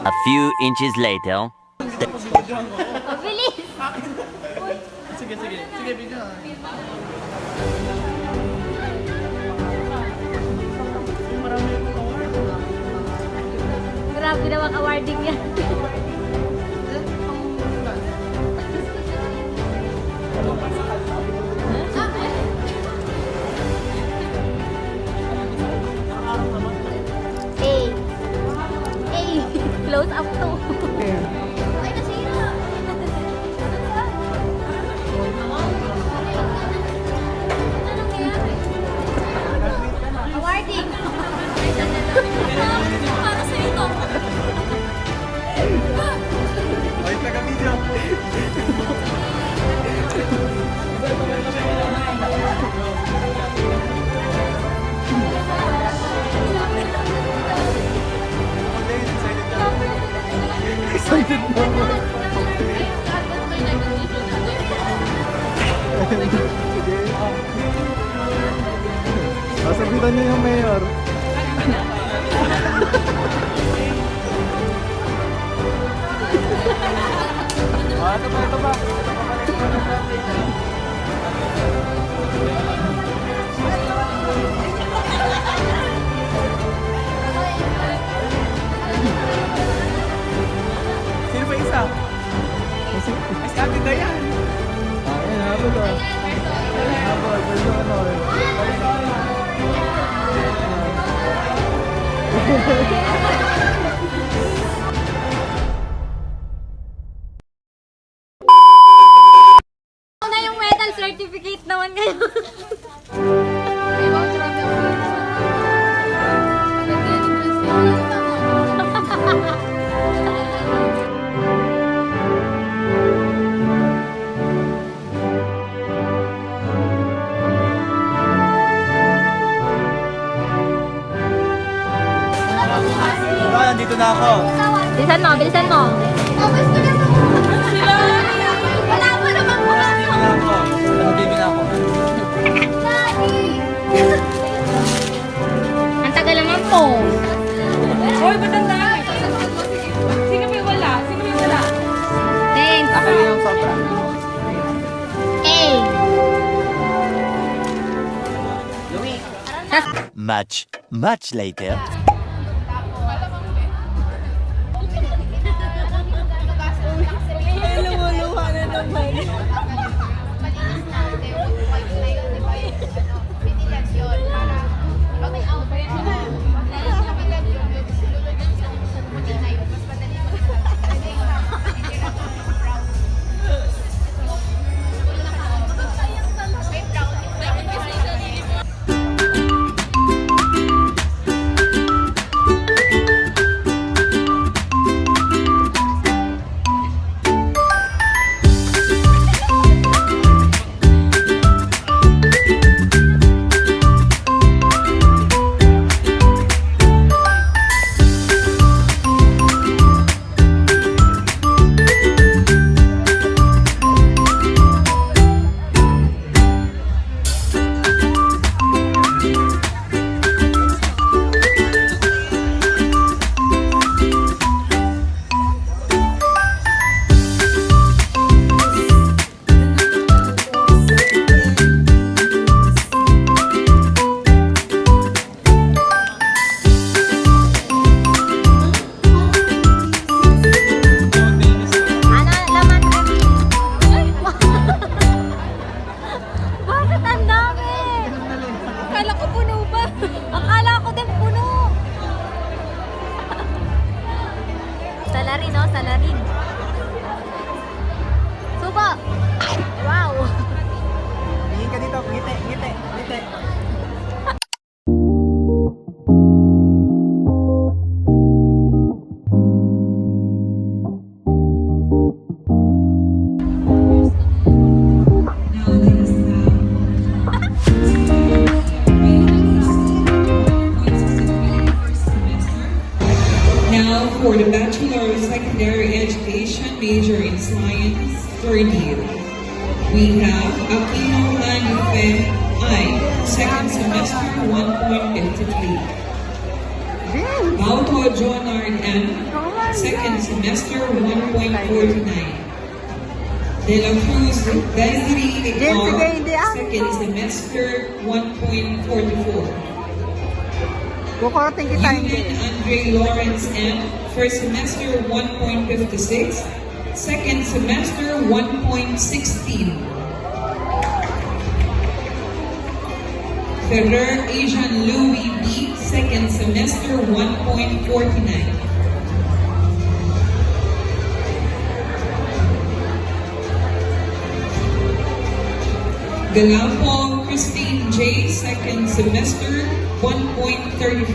A few inches later. Mabilis! Sige, sige. Sige, video. Grabe namang awarding yan. Hey! Hey! Close up to. Ay, nasira! Ano nangyari? Awarding! Para sa ito. Ay, taga-video. Excited na ako. Sige. Sasabitan niyo yung mayor. Ito ba, ito ba? Sino ba isa? Ay, si Ate Dayan. Ayun, habol o. Habol, pwede ano eh. Ano na yung medal certificate naman ngayon? Diba, nandito na ako. Bilisan mo, bilisan mo. Wala mo naman po. Nandito na ako. Nandito na ako. Ang tagal naman po. Hoy, ba't ang dami? Sino may wala? Sino may wala? Thanks. Akin na yung sobra. Hey. Much later. Lumuluha na naman. Ano laman kami? Bakit ang dami? Akala ko puno ba? Akala ko din puno. Salarin, oh, salarin. Subo. Wow. Tingin ka dito. Ngiti, ngiti, ngiti. Now for the Bachelor of Secondary Education major in Science, third year. We have Aquino Landife I, second semester 1.53. Bauto Jonard N. Second semester 1.49. De La Cruz Desiree R. Second semester 1.44. Kukorting kita hindi. Ewan Andre Lawrence M. First semester 1.56. Second semester 1.16. Ferrer Asian Louis B. Second semester 1.49. Galampo Christine J. Second semester 1.35.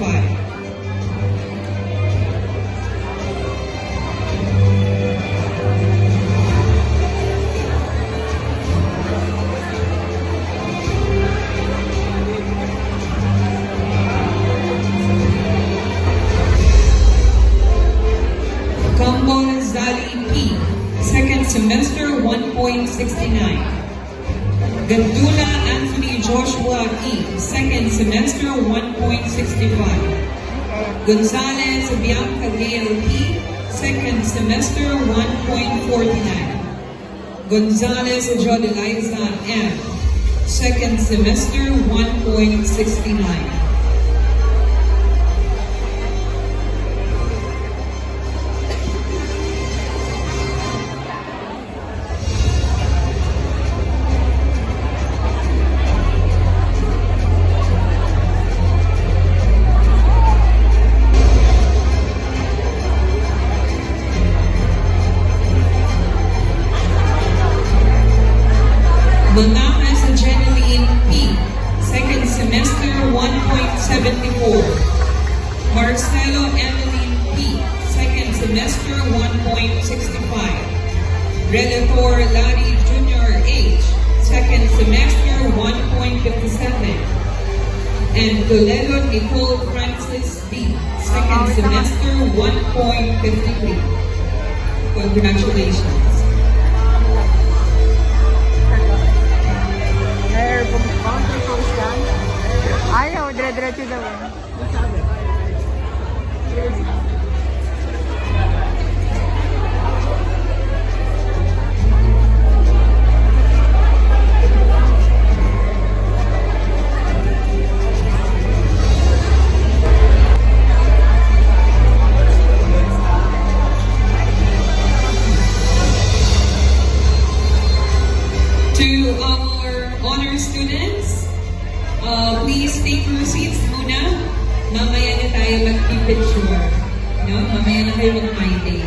Kambol Zali P. Second semester 1.69. Gandula Anthony Joshua E. Second semester 1.65. Gonzalez Bianca Gail P. Second semester 1.49. Gonzalez Jodeliza M. Second semester 1.69. Manakas Jeneline P. Second semester 1.74. Marcelo Emeline P. Second semester 1.65. Relator Larry Jr. H. Second semester 1.57. And Toledo Nicole Francis B. Second semester 1.53. Congratulations. Ayaw, dire-diretso daw. To our honor students, please take your seats muna. Mamaya na tayo mag-picture. No? Mamaya na kayo mag-my day.